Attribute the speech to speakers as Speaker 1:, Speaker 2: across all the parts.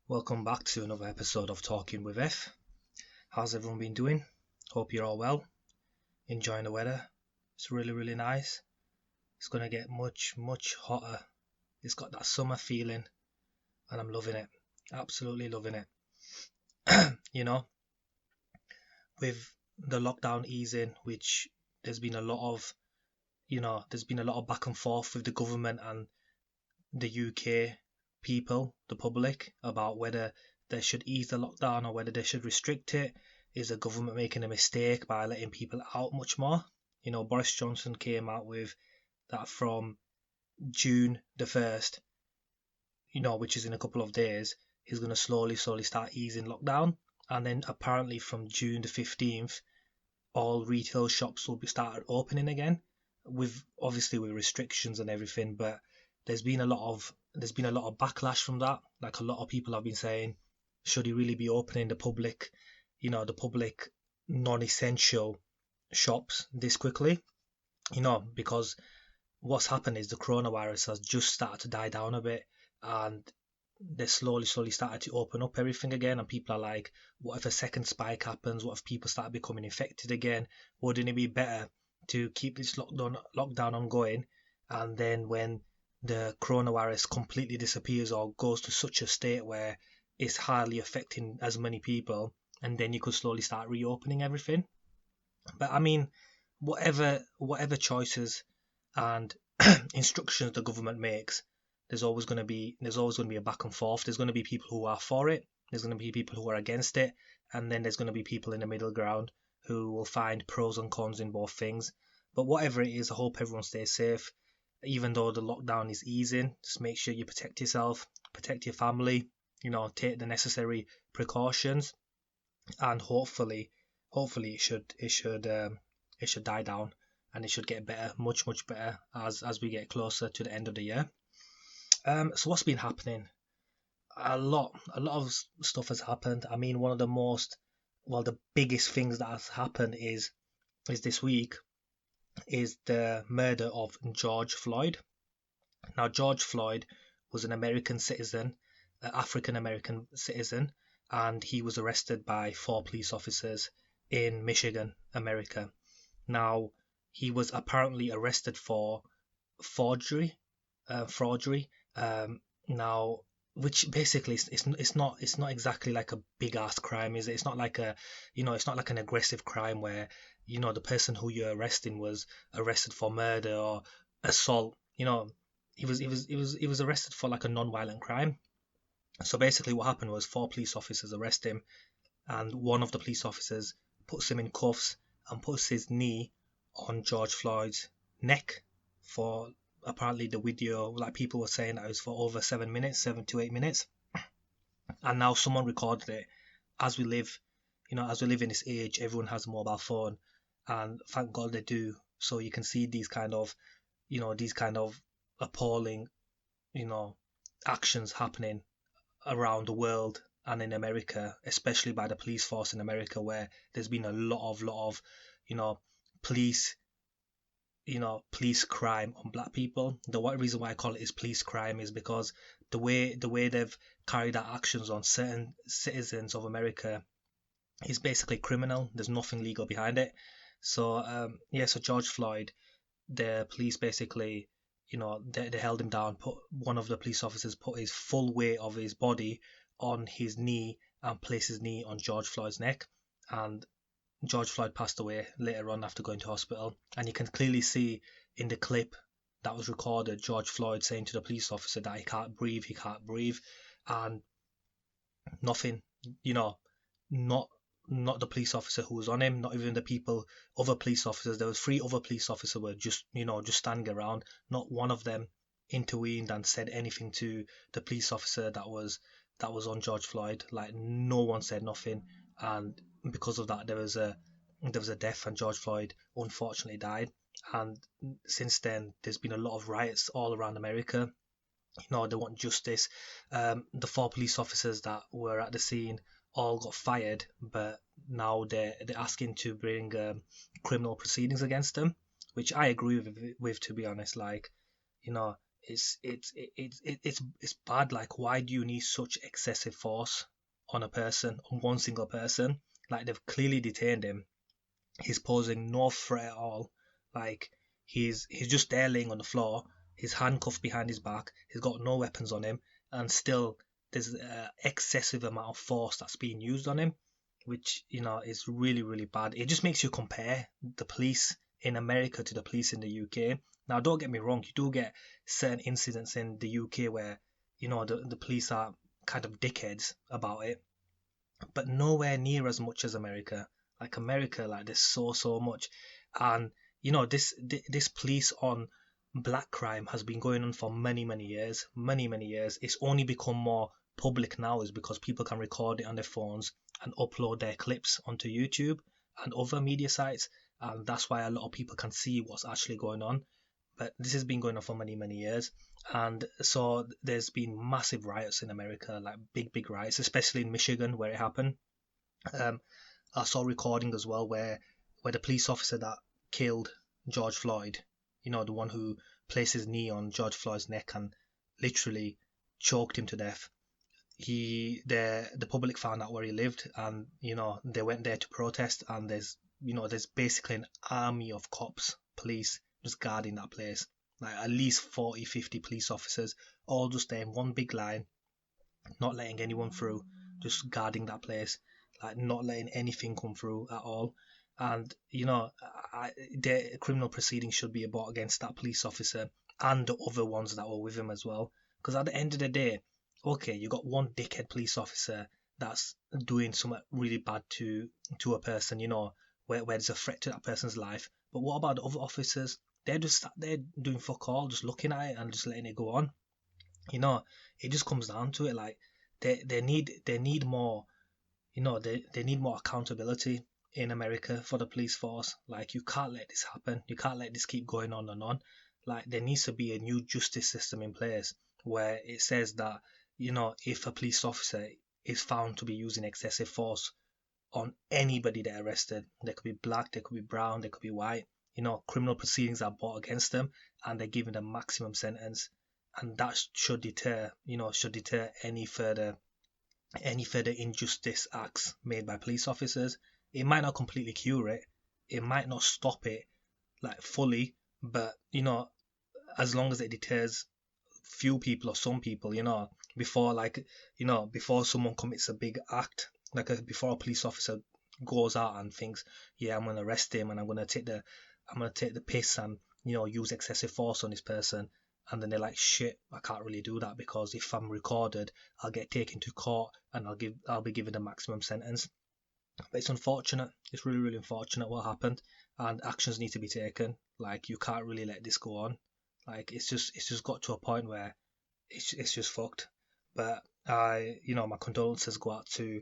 Speaker 1: Welcome back to another episode of Talking with F. How's everyone been doing? Hope you're all well. Enjoying the weather. It's really nice. It's gonna get much hotter. It's got that summer feeling and I'm loving it. Absolutely loving it. You know, with the lockdown easing, which there's been a lot of back and forth with the government and the UK people, the public, about whether they should ease the lockdown or whether they should restrict it. Is the government making a mistake by letting people out much more? Boris Johnson came out with that from June the 1st, which is in a couple of days, he's going to slowly start easing lockdown. And then apparently from June the 15th, all retail shops will be started opening again, with obviously with restrictions and everything. But there's been a lot of backlash from that. Like, a lot of people have been saying, should he really be opening the public non-essential shops this quickly? Because what's happened is the coronavirus has just started to die down a bit, and they slowly started to open up everything again. And people are like, what if a second spike happens? What if people start becoming infected again? Wouldn't it be better to keep this lockdown ongoing, and then when the coronavirus completely disappears or goes to such a state where it's hardly affecting as many people, and then you could slowly start reopening everything? But I mean, whatever choices and instructions the government makes, there's always going to be a back and forth. There's going to be people who are for it, there's going to be people who are against it, and then there's going to be people in the middle ground who will find pros and cons in both things. But whatever it is, I hope everyone stays safe. Even though the lockdown is easing, just make sure you protect yourself, protect your family, take the necessary precautions, and hopefully it should die down, and it should get better, much better, as we get closer to the end of the year. So what's been happening? A lot of stuff has happened. I mean, one of the biggest things that has happened is this week is the murder of George Floyd. Now, George Floyd was an American citizen, an African American citizen, and he was arrested by 4 police officers in Michigan, America. Now, he was apparently arrested for forgery. Now, which basically it's not exactly like a big ass crime, is it? It's not like it's not like an aggressive crime where the person who you're arresting was arrested for murder or assault. He was arrested for like a non-violent crime. So basically, what happened was 4 police officers arrest him, and one of the police officers puts him in cuffs and puts his knee on George Floyd's neck for, apparently the video, like, people were saying that it was for over 7 to 8 minutes. And now someone recorded it. As we live in this age, everyone has a mobile phone, and thank God they do, so you can see these kind of appalling actions happening around the world and in America, especially by the police force in America, where there's been a lot of police police crime on black people. The one reason why I call it is police crime is because the way they've carried out actions on certain citizens of America is basically criminal. There's nothing legal behind it. So so George Floyd, the police basically, they held him down. One of the police officers put his full weight of his body on his knee and placed his knee on George Floyd's neck, and George Floyd passed away later on after going to hospital. And you can clearly see in the clip that was recorded George Floyd saying to the police officer that he can't breathe, and nothing, not the police officer who was on him, not even the other police officers. There was 3 other police officers were just standing around. Not one of them intervened and said anything to the police officer that was on George Floyd. Like, no one said nothing, and because of that, there was a death, and George Floyd unfortunately died. And since then, there's been a lot of riots all around America. They want justice. The 4 police officers that were at the scene all got fired, but now they're asking to bring criminal proceedings against them, which I agree with, to be honest. Like, it's bad. Like, why do you need such excessive force on a person, on one single person? Like, they've clearly detained him. He's posing no threat at all. Like, he's just there laying on the floor. He's handcuffed behind his back. He's got no weapons on him, and still there's an excessive amount of force that's being used on him, which is really really bad. It just makes you compare the police in America to the police in the UK. Now, don't get me wrong, you do get certain incidents in the UK where the police are kind of dickheads about it, but nowhere near as much as America. Like, America, like, there's so much, and this police on black crime has been going on for many years, many years. It's only become more public now is because people can record it on their phones and upload their clips onto YouTube and other media sites, and that's why a lot of people can see what's actually going on. But this has been going on for many years, and so there's been massive riots in America, like big riots, especially in Michigan where it happened. um, I saw a recording as well where the police officer that killed George Floyd, the one who placed his knee on George Floyd's neck and literally choked him to death. The public found out where he lived, and they went there to protest, and there's basically an army of cops, police, just guarding that place. Like, at least 40-50 police officers, all just there in one big line, not letting anyone through, just guarding that place, like, not letting anything come through at all. And the criminal proceedings should be brought against that police officer and the other ones that were with him as well. Because at the end of the day, okay, you got one dickhead police officer that's doing something really bad to a person, where there's a threat to that person's life. But what about the other officers? They're just sat there doing fuck all, just looking at it and just letting it go on. It just comes down to it. Like, they need more, they need more accountability in America for the police force. Like, you can't let this happen. You can't let this keep going on and on. Like, there needs to be a new justice system in place where it says that, if a police officer is found to be using excessive force on anybody they're arrested, they could be black, they could be brown, they could be white, criminal proceedings are brought against them, and they're given a maximum sentence. And that should deter, any further injustice acts made by police officers. It might not completely cure it, it might not stop it like fully, but as long as it deters few people or some people, before someone commits a big act, before a police officer goes out and thinks, yeah, I'm gonna arrest him and I'm gonna take the piss and use excessive force on this person, and then they're like, shit, I can't really do that because if I'm recorded, I'll get taken to court and I'll be given the maximum sentence. But it's unfortunate. It's really really unfortunate what happened, and actions need to be taken. Like, you can't really let this go on. Like, it's just got to a point where it's just fucked. But my condolences go out to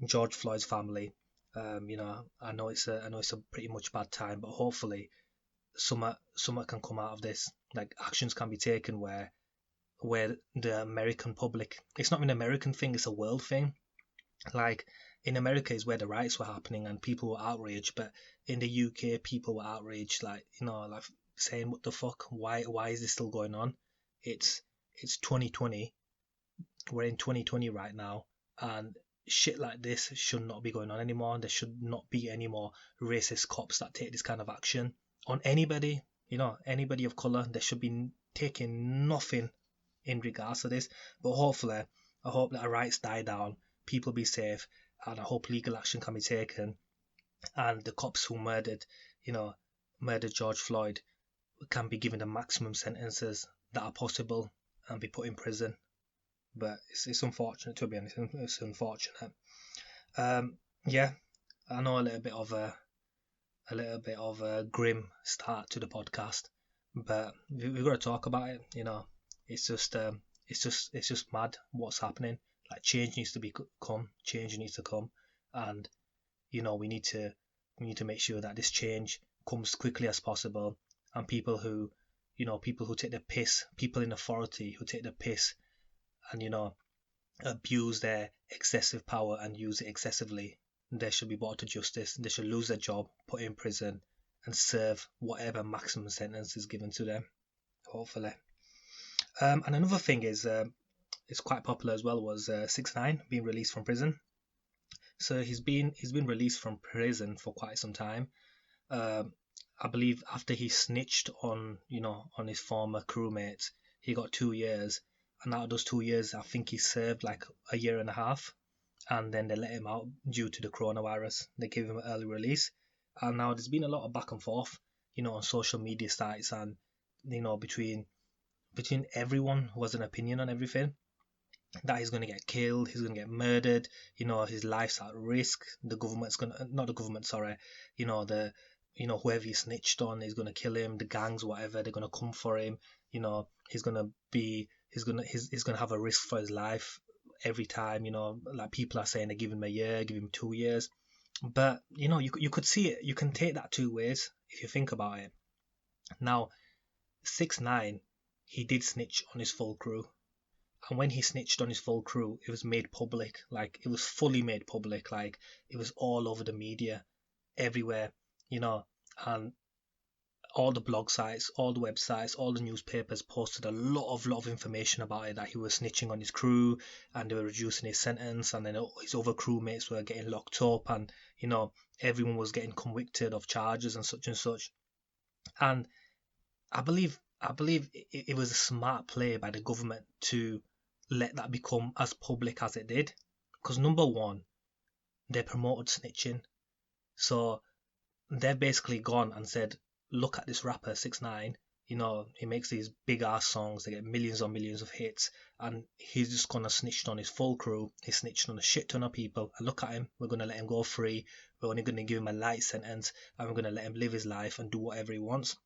Speaker 1: George Floyd's family. I know it's a pretty much bad time, but hopefully something can come out of this. Like, actions can be taken where the American public, it's not an American thing, it's a world thing. Like, in America is where the riots were happening and people were outraged, but in the UK people were outraged, like, like, saying, what the fuck, why is this still going on? It's 2020, we're in 2020 right now, and shit like this should not be going on anymore. There should not be any more racist cops that take this kind of action on anybody, anybody of color. There should be taking nothing in regards to this. But hopefully, I hope that riots die down, people be safe, and I hope legal action can be taken, and the cops who murdered George Floyd can be given the maximum sentences that are possible and be put in prison. But it's unfortunate, to be honest. It's unfortunate. Yeah, I know a little bit of a grim start to the podcast, but we've got to talk about it. It's just mad what's happening. Like, change needs to come, and we need to make sure that this change comes quickly as possible, and people who take the piss, people in authority who take the piss and abuse their excessive power and use it excessively, they should be brought to justice. They should lose their job, put in prison, and serve whatever maximum sentence is given to them, hopefully. And another thing is, it's quite popular as well, was 6ix9ine being released from prison. So he's been released from prison for quite some time. Um, I believe after he snitched on on his former crewmates, he got 2 years, and out of those 2 years, I think he served like a year and a half, and then they let him out due to the coronavirus. They gave him an early release, and now there's been a lot of back and forth, on social media sites and between everyone who has an opinion on everything, that he's going to get killed, he's going to get murdered, his life's at risk. The government's going to, not the government, sorry, the whoever he snitched on is going to kill him, the gangs, whatever, they're going to come for him. He's going to be, he's going to have a risk for his life every time. Like people are saying they give him a year, give him 2 years. But you could see it, you can take that two ways if you think about it. Now 6ix9ine, he did snitch on his full crew, and when he snitched on his full crew, it was made public. Like, it was fully made public. Like, it was all over the media, everywhere, and all the blog sites, all the websites, all the newspapers posted a lot of information about it, that he was snitching on his crew and they were reducing his sentence, and then his other crewmates were getting locked up, and everyone was getting convicted of charges and such and such. And I believe it was a smart play by the government to let that become as public as it did, because number one, they promoted snitching. So they've basically gone and said, look at this rapper 6ix9ine. He makes these big ass songs, they get millions on millions of hits, and he's just gonna snitch on his full crew. He snitched on a shit ton of people, and look at him, we're gonna let him go free. We're only gonna give him a light sentence, and we're gonna let him live his life and do whatever he wants.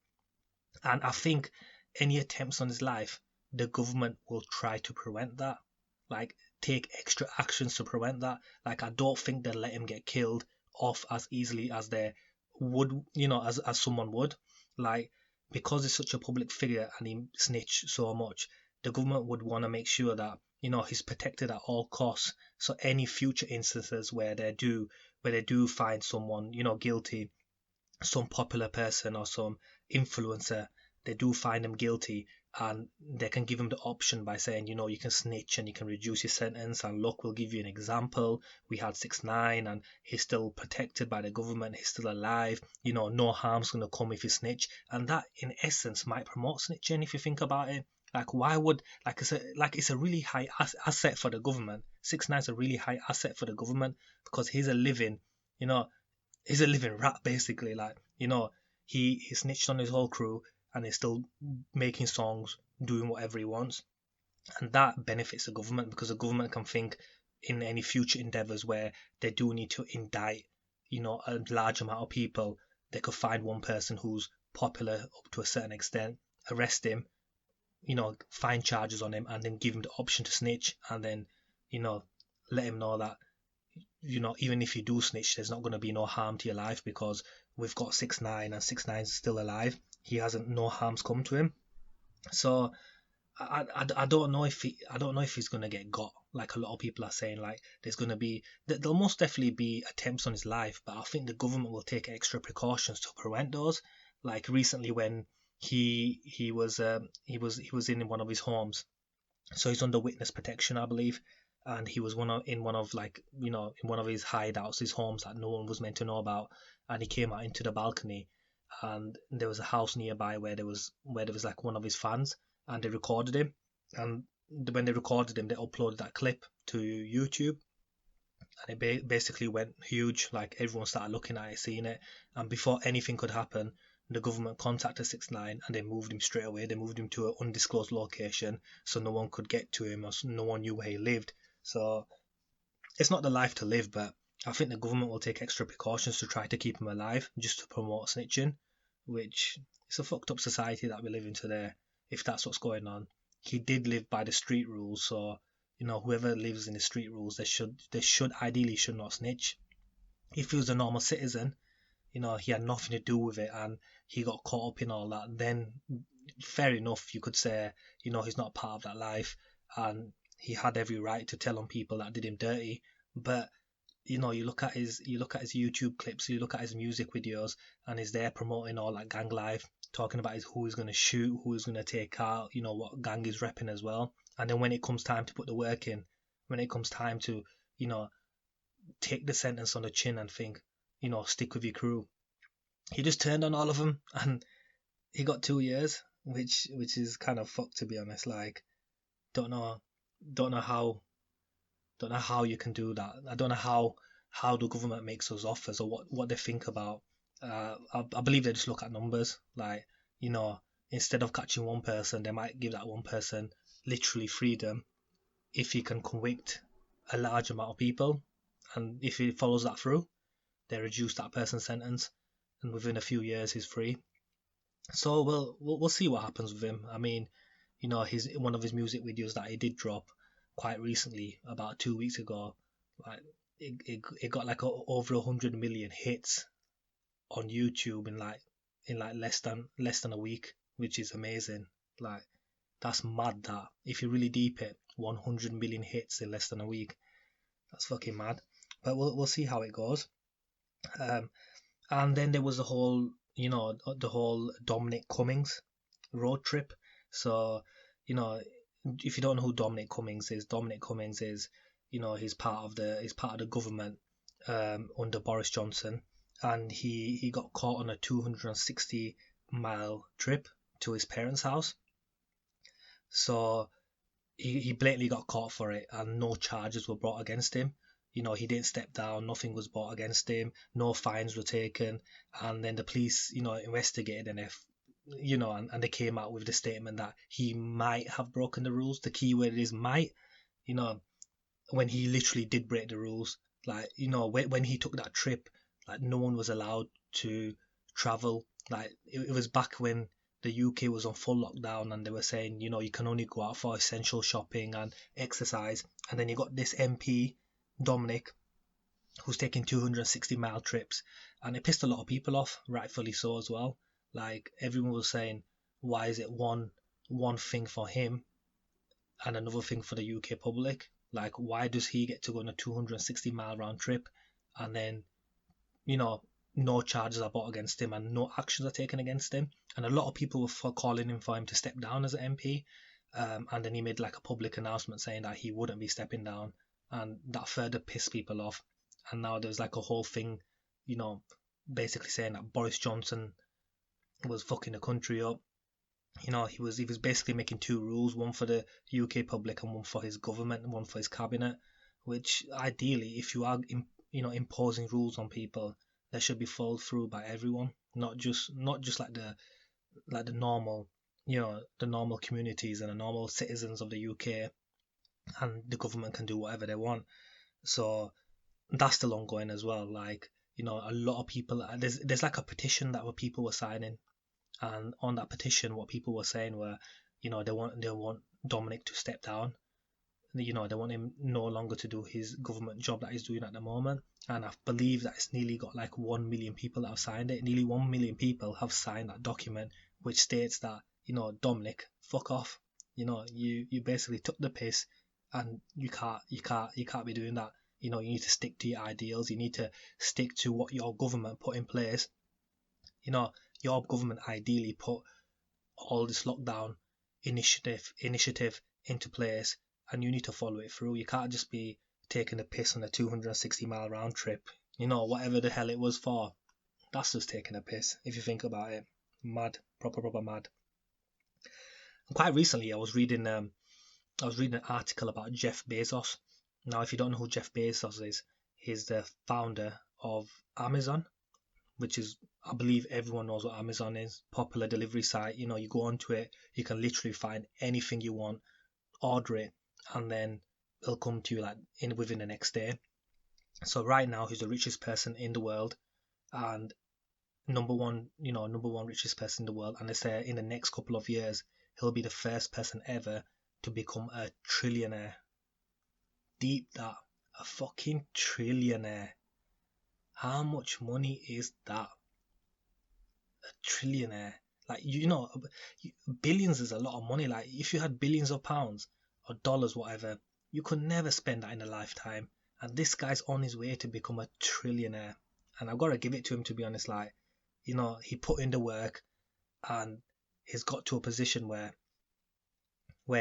Speaker 1: And I think any attempts on his life, the government will try to prevent that. Like, take extra actions to prevent that. Like, I don't think they'll let him get killed off as easily as they would, as someone would. Like, because he's such a public figure and he snitched so much, the government would want to make sure that, he's protected at all costs. So any future instances where they do find someone, guilty, some popular person or some influencer, they do find him guilty, and they can give him the option by saying, you can snitch and you can reduce your sentence, and look, we'll give you an example. We had 6ix9ine and he's still protected by the government, he's still alive, no harm's going to come if you snitch. And that in essence might promote snitching, if you think about it. Like, why would, it's a really high asset for the government. 6ix9ine's a really high asset for the government, because he's a living, he's a living rat basically. Like, he snitched on his whole crew, and he's still making songs, doing whatever he wants. And that benefits the government, because the government can think in any future endeavors where they do need to indict, a large amount of people. They could find one person who's popular up to a certain extent, arrest him, find charges on him, and then give him the option to snitch, and then, let him know that, even if you do snitch, there's not going to be no harm to your life, because we've got 6ix9ine, and 6ix9ine's still alive. He hasn't, no harm's come to him. So I don't know if he's going to get got, like a lot of people are saying. Like, there'll most definitely be attempts on his life, but I think the government will take extra precautions to prevent those. Like recently, when he was in one of his homes, so he's under witness protection, I believe, and he was in one of his hideouts, his homes that no one was meant to know about, and he came out into the balcony, and there was a house nearby where there was like one of his fans, and they recorded him, and when they recorded him, they uploaded that clip to YouTube, and it basically went huge. Like, everyone started looking at it, seeing it, and before anything could happen, the government contacted 6ix9ine, and they moved him straight away. They moved him to an undisclosed location, so no one could get to him, or no one knew where he lived. So it's not the life to live, but I think the government will take extra precautions to try to keep him alive, just to promote snitching, which is a fucked up society that we live in today, if that's what's going on. He did live by the street rules, so whoever lives in the street rules, they should ideally should not snitch. If he was a normal citizen, he had nothing to do with it, and he got caught up in all that, then fair enough, you could say, he's not part of that life, and he had every right to tell on people that did him dirty. But you look at his YouTube clips, you look at his music videos, and he's there promoting all that gang life, talking about who he's going to shoot, who he's going to take out, what gang he's repping as well. And then when it comes time to put the work in, when it comes time to, take the sentence on the chin and think, stick with your crew, he just turned on all of them and he got 2 years, which is kind of fucked, to be honest. Like, don't know how you can do that. I don't know how the government makes those offers or what they think about. I believe they just look at numbers. Like, instead of catching one person, they might give that one person literally freedom if he can convict a large amount of people, and if he follows that through, they reduce that person's sentence, and within a few years he's free. So we'll see what happens with him. I mean, his one of his music videos that he did drop quite recently, about 2 weeks ago, like it got like over 100 million hits on YouTube in less than a week, which is amazing. Like, that's mad. That if you really deep it, 100 million hits in less than a week, that's fucking mad. But we'll see how it goes. And then there was the whole Dominic Cummings road trip. So, if you don't know who Dominic Cummings is, he's part of the government under Boris Johnson, and he got caught on a 260-mile trip to his parents' house. So he blatantly got caught for it, and no charges were brought against him. He didn't step down, nothing was brought against him, no fines were taken, and then the police, investigated, and and they came out with the statement that he might have broken the rules. The key word is might, when he literally did break the rules. Like, when he took that trip, like, no one was allowed to travel. Like, it was back when the UK was on full lockdown, and they were saying, you can only go out for essential shopping and exercise. And then you got this MP, Dominic, who's taking 260-mile trips, and it pissed a lot of people off, rightfully so as well. Like, everyone was saying, why is it one thing for him and another thing for the UK public? Like, why does he get to go on a 260-mile round trip, and then, no charges are brought against him and no actions are taken against him? And a lot of people were calling him for him to step down as an MP, and then he made like a public announcement saying that he wouldn't be stepping down, and that further pissed people off. And now there's like a whole thing, basically saying that Boris Johnson was fucking the country up. He was basically making two rules, one for the UK public and one for his government and one for his cabinet. Which ideally, if you are imposing rules on people, they should be followed through by everyone, not just like the normal the normal communities and the normal citizens of the UK, and the government can do whatever they want. So that's still ongoing as well. Like, a lot of people, there's like a petition that people were signing, and on that petition what people were saying were, they want Dominic to step down. They want him no longer to do his government job that he's doing at the moment. And I believe that it's nearly got like 1 million people that have signed it. Nearly 1 million people have signed that document, which states that, Dominic, fuck off. You basically took the piss, and you can't be doing that. You need to stick to your ideals. You need to stick to what your government put in place. Your government ideally put all this lockdown initiative into place, and you need to follow it through. You can't just be taking a piss on a 260-mile round trip. Whatever the hell it was for, that's just taking a piss if you think about it. Mad, proper mad. And quite recently, I was reading an article about Jeff Bezos. Now, if you don't know who Jeff Bezos is, he's the founder of Amazon, which is, I believe everyone knows what Amazon is. Popular delivery site. You go onto it, you can literally find anything you want, order it, and then it'll come to you within the next day. So right now, he's the richest person in the world, and number one richest person in the world. And they say in the next couple of years, he'll be the first person ever to become a trillionaire. Deep that, a fucking trillionaire. How much money is that? A trillionaire. Like, billions is a lot of money. Like, if you had billions of pounds or dollars, whatever, you could never spend that in a lifetime. And this guy's on his way to become a trillionaire. And I've got to give it to him, to be honest. Like, he put in the work, and he's got to a position where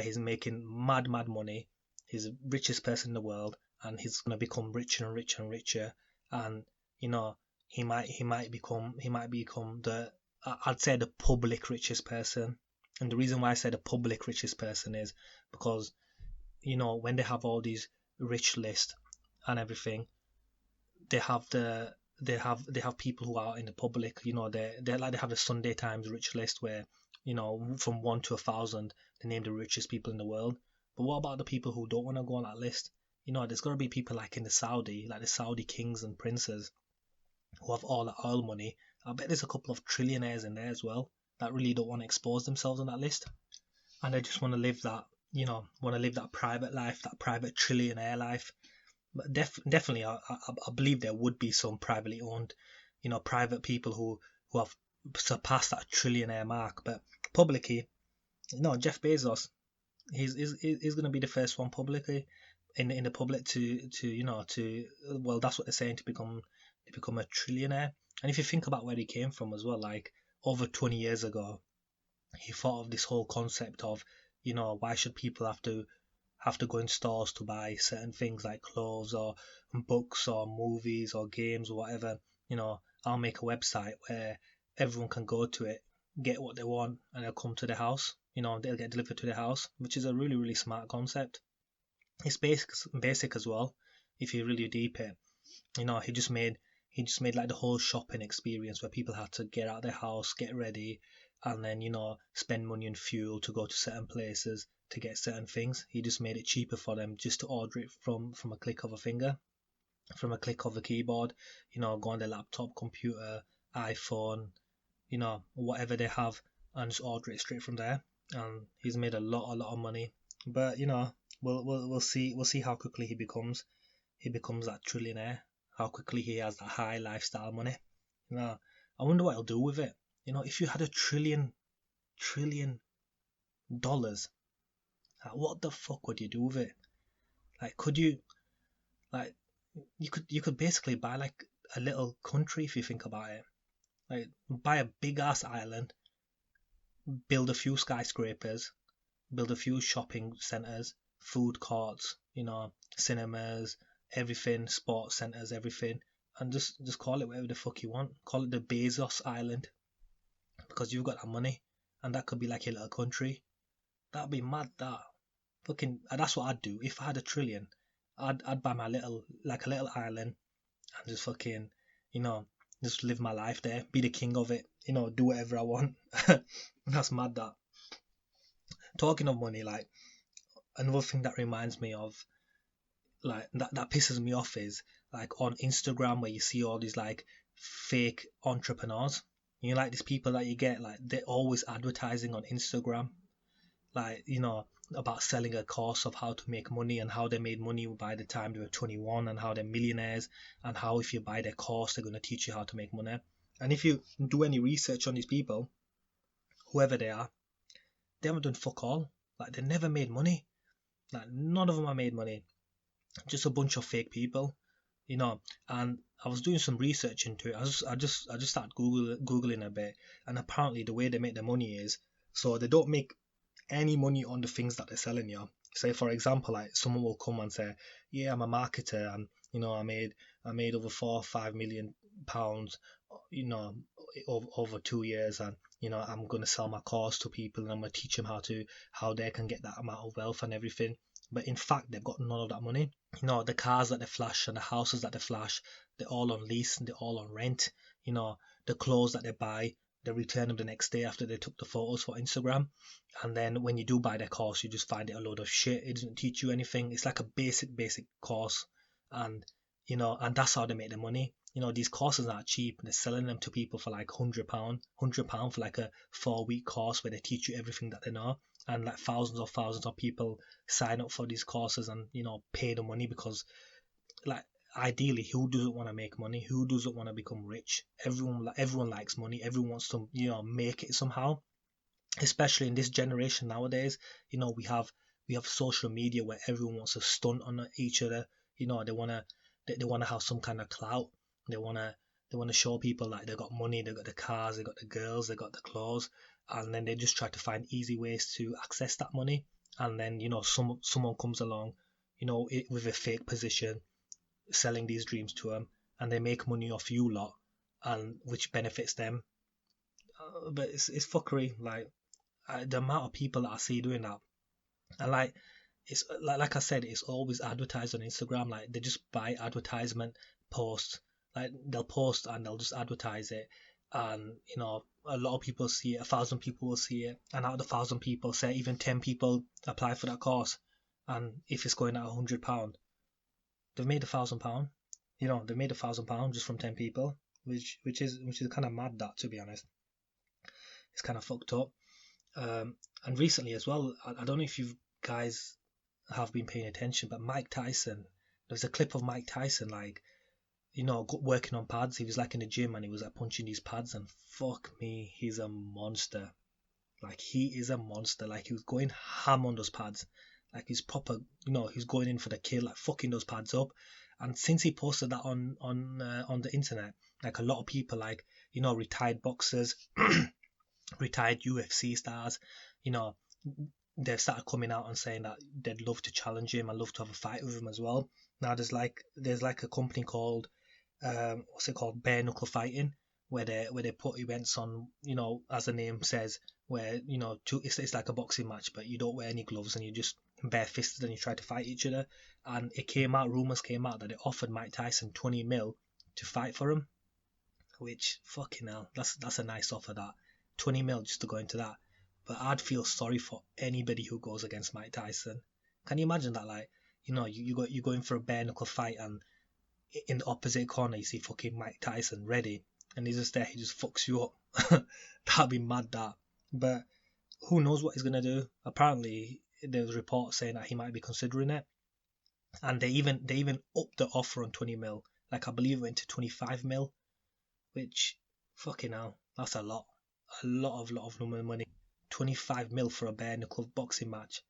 Speaker 1: he's making mad money. He's the richest person in the world, and he's gonna become richer and richer and richer. And you know, he might become the, I'd say, the public richest person. And the reason why I say the public richest person is because, when they have all these rich lists and everything, they have people who are in the public. They have the Sunday Times rich list where, from 1 to 1,000 they name the richest people in the world. But what about the people who don't want to go on that list? There's got to be people like the Saudi kings and princes who have all the oil money. I bet there's a couple of trillionaires in there as well that really don't want to expose themselves on that list, and they just want to live that private life, that private trillionaire life. But definitely, I believe there would be some privately owned, private people who have surpassed that trillionaire mark. But publicly, Jeff Bezos, he's going to be the first one publicly in the public to well, that's what they're saying, to become a trillionaire. And if you think about where he came from as well, like over 20 years ago, he thought of this whole concept of, why should people have to go in stores to buy certain things like clothes or books or movies or games or whatever. I'll make a website where everyone can go to it, get what they want, and they'll come to the house. They'll get delivered to the house, which is a really, really smart concept. It's basic as well, if you really deep it. He just made like the whole shopping experience where people had to get out of their house, get ready, and then spend money on fuel to go to certain places to get certain things. He just made it cheaper for them just to order it from a click of a finger, from a click of a keyboard. Go on their laptop, computer, iPhone, whatever they have, and just order it straight from there. And he's made a lot of money. But we'll see how quickly he becomes that trillionaire, how quickly he has that high lifestyle money. I wonder what he'll do with it. If you had $1 trillion, what the fuck would you do with it? Like, you could basically buy like a little country if you think about it. Like, buy a big ass island, build a few skyscrapers, build a few shopping centers, food courts, cinemas, everything, sports centers, everything, and just call it whatever the fuck you want. Call it the Bezos Island, because you've got that money, and that could be like your little country. That'd be mad. That's what I'd do if I had $1 trillion. I'd buy a little island and just fucking, just live my life there, be the king of it, do whatever I want. That's mad. That, talking of money, like, another thing that reminds me of, like, that pisses me off is, like, on Instagram, where you see all these like fake entrepreneurs. Like, these people that you get, like, they're always advertising on Instagram, like, about selling a course of how to make money, and how they made money by the time they were 21, and how they're millionaires, and how if you buy their course they're going to teach you how to make money. And if you do any research on these people, whoever they are, they haven't done fuck all. Like, they never made money. Like, none of them have made money. Just a bunch of fake people. And I was doing some research into it. I just started googling a bit, and apparently the way they make their money is, so they don't make any money on the things that they're selling you. Say, for example, like, someone will come and say, yeah, I'm a marketer, and I made over 4 or 5 million pounds, over 2 years, and I'm going to sell my course to people, and I'm going to teach them how they can get that amount of wealth and everything. But in fact, they've got none of that money. The cars that they flash and the houses that they flash, they're all on lease and they're all on rent. The clothes that they buy, they return them the next day after they took the photos for Instagram. And then when you do buy their course, you just find it a load of shit. It doesn't teach you anything. It's like a basic course. And and that's how they make their money. These courses aren't cheap. They're selling them to people for like £100 for like a 4-week course where they teach you everything that they know. And like thousands of people sign up for these courses and pay the money, because, like, ideally, who doesn't want to make money? Who doesn't want to become rich? Everyone likes money. Everyone wants to make it somehow. Especially in this generation nowadays, we have social media where everyone wants to stunt on each other. They wanna have some kind of clout. They wanna show people like they got money, they got the cars, they got the girls, they got the clothes. and then they just try to find easy ways to access that money. And then, you know, someone comes along, you know, with a fake position, selling these dreams to them, and they make money off you lot, and which benefits them. But it's fuckery. Like, the amount of people that I see doing that, and like, it's like I said, it's always advertised on Instagram. Like, they just buy advertisement posts. Like, they'll post and they'll just advertise it, and you know, a lot of people see it. 1,000 people will see it, and out of the 1,000 people, say even 10 people apply for that course, and if it's going at £100, they've made £1,000. You know, they've made £1,000 just from 10 people, which is kind of mad. That, to be honest, it's kind of fucked up. And recently as well, I don't know if you guys have been paying attention, but Mike Tyson, there's a clip of Mike Tyson, like, you know, working on pads. He was like in the gym and he was like punching these pads, and fuck me, he's a monster. Like, he is a monster. Like, he was going ham on those pads. Like, he's proper, you know, he's going in for the kill, like fucking those pads up. And since he posted that on the internet, like, a lot of people, like, you know, retired boxers, retired UFC stars, you know, they've started coming out and saying that they'd love to challenge him and love to have a fight with him as well. Now there's like a company called what's it called, bare knuckle fighting, where they put events on, you know, as the name says, where, you know, it's like a boxing match, but you don't wear any gloves and you just barefisted and you try to fight each other. And rumors came out that they offered Mike Tyson 20 mil to fight for him, which, fucking hell, that's a nice offer, that 20 mil just to go into that. But I'd feel sorry for anybody who goes against Mike Tyson. Can you imagine that? Like, you know, you go in for a bare knuckle fight, and in the opposite corner you see fucking Mike Tyson ready, and he's just there, he just fucks you up. That'd be mad, that. But who knows what he's gonna do? Apparently there's reports saying that he might be considering it, and they even upped the offer on 20 mil. Like, I believe it went to 25 mil, which, fucking hell, that's a lot of money. 25 mil for a bare knuckle boxing match.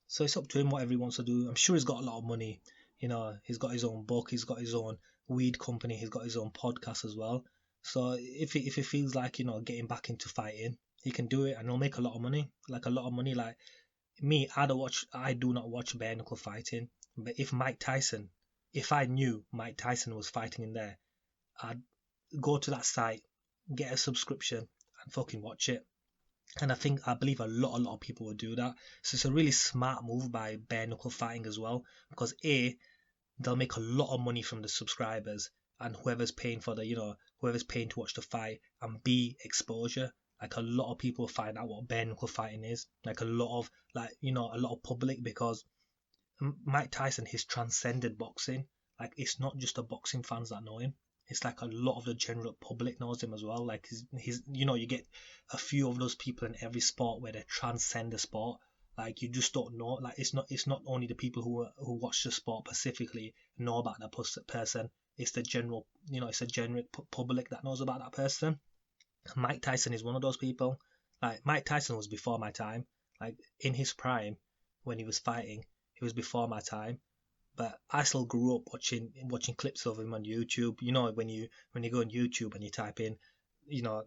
Speaker 1: So it's up to him whatever he wants to do. I'm sure he's got a lot of money. You know, he's got his own book, he's got his own weed company, he's got his own podcast as well. So if he feels like, you know, getting back into fighting, he can do it, and he'll make a lot of money. Like, a lot of money. Like me, I do not watch bare knuckle fighting. But if I knew Mike Tyson was fighting in there, I'd go to that site, get a subscription, and fucking watch it. And I believe a lot of people would do that. So it's a really smart move by bare knuckle fighting as well, because A, they'll make a lot of money from the subscribers and whoever's paying whoever's paying to watch the fight, and B, exposure. Like, a lot of people find out what bare knuckle fighting is. Like, a lot of public, because Mike Tyson, he's transcended boxing. Like, it's not just the boxing fans that know him. It's like a lot of the general public knows him as well. Like, he's you know, you get a few of those people in every sport where they transcend the sport. Like, you just don't know. Like, it's not only the people who watch the sport specifically know about that person. It's the general, you know, it's the general public that knows about that person. Mike Tyson is one of those people. Like, Mike Tyson was before my time. Like, in his prime, when he was fighting, he was before my time. But I still grew up watching clips of him on YouTube. You know, when you go on YouTube and you type in, you know,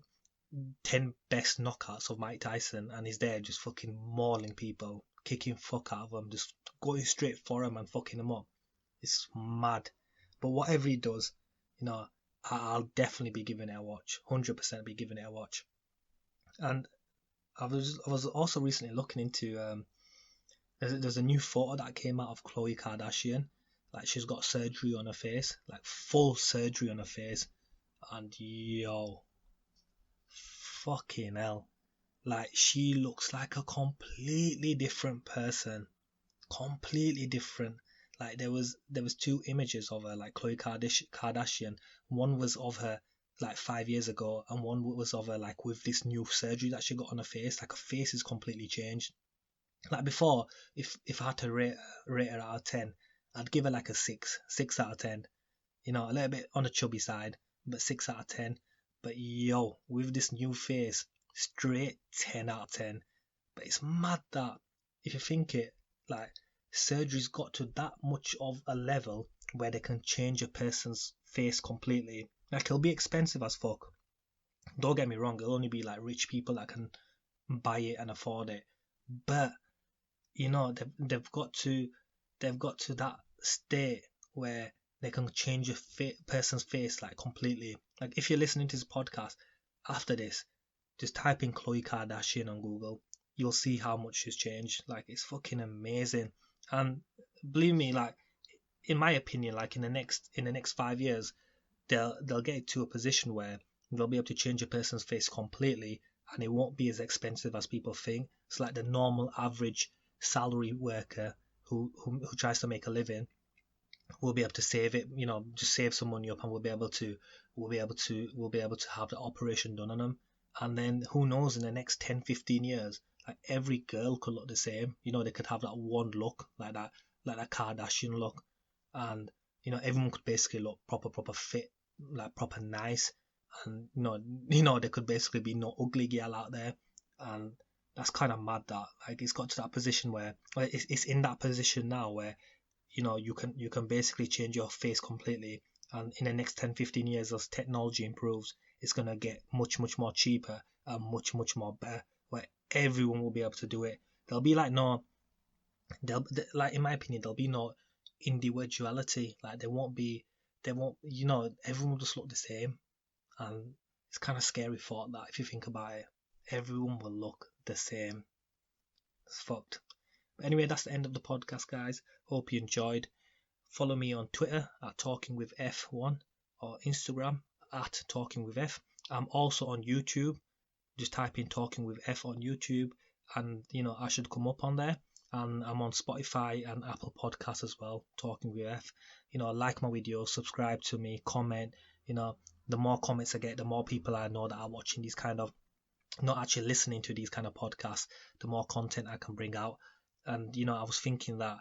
Speaker 1: 10 best knockouts of Mike Tyson, and he's there just fucking mauling people, kicking fuck out of them, just going straight for him and fucking them up. It's mad. But whatever he does, you know, I'll definitely be giving it a watch. 100% be giving it a watch. And I was also recently looking into there's a new photo that came out of Khloe Kardashian. Like, she's got surgery on her face, like full surgery on her face, and yo, fucking hell, like, she looks like a completely different person, completely different. Like, there was two images of her, like Khloe Kardashian. One was of her like 5 years ago, and one was of her like with this new surgery that she got on her face. Like, her face is completely changed. Like, before, if I had to rate her out of 10, I'd give her like a 6 out of 10. You know, a little bit on the chubby side, but 6 out of 10. But yo, with this new face, straight 10 out of 10. But it's mad that, if you think it, like, surgery's got to that much of a level where they can change a person's face completely. Like, it'll be expensive as fuck. Don't get me wrong, it'll only be like rich people that can buy it and afford it. But they've got to that state where they can change a person's face like completely. Like if you're listening to this podcast after this, just type in Khloe Kardashian on Google. You'll see how much she's changed. Like it's fucking amazing. And believe me, like in my opinion, like in the next 5 years, they'll get to a position where they'll be able to change a person's face completely, and it won't be as expensive as people think. It's like the normal average salary worker who tries to make a living will be able to save it, just save some money up, and we'll be able to have the operation done on them. And then who knows, in the next 10-15 years, like every girl could look the same. They could have that one look, like that Kardashian look, and everyone could basically look proper fit, like proper nice, and there could basically be no ugly girl out there. And that's kind of mad that like it's got to that position where it's in that position now where you can basically change your face completely. And in the next 10-15 years, as technology improves, it's going to get much more cheaper and much more better, where everyone will be able to do it. There'll be like in my opinion, there'll be no individuality. Like there won't everyone will just look the same. And it's kind of scary thought that if you think about it, everyone will look the same. It's fucked. But anyway, that's the end of the podcast, guys. Hope you enjoyed. Follow me on Twitter at TalkingWithF1 or Instagram at TalkingWithF. I'm also on YouTube. Just type in Talking with F on YouTube, and I should come up on there. And I'm on Spotify and Apple Podcasts as well, Talking with F. Like my videos, subscribe to me, comment. The more comments I get, the more people I know that are watching these kind of, not actually listening to these kind of podcasts, the more content I can bring out. And I was thinking that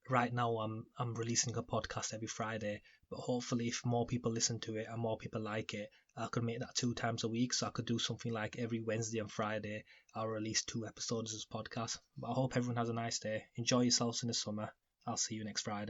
Speaker 1: right now I'm releasing a podcast every Friday, but hopefully if more people listen to it and more people like it, I could make that 2 times a week. So I could do something like every Wednesday and Friday I'll release 2 episodes of this podcast. But I hope everyone has a nice day. Enjoy yourselves in the summer. I'll see you next Friday.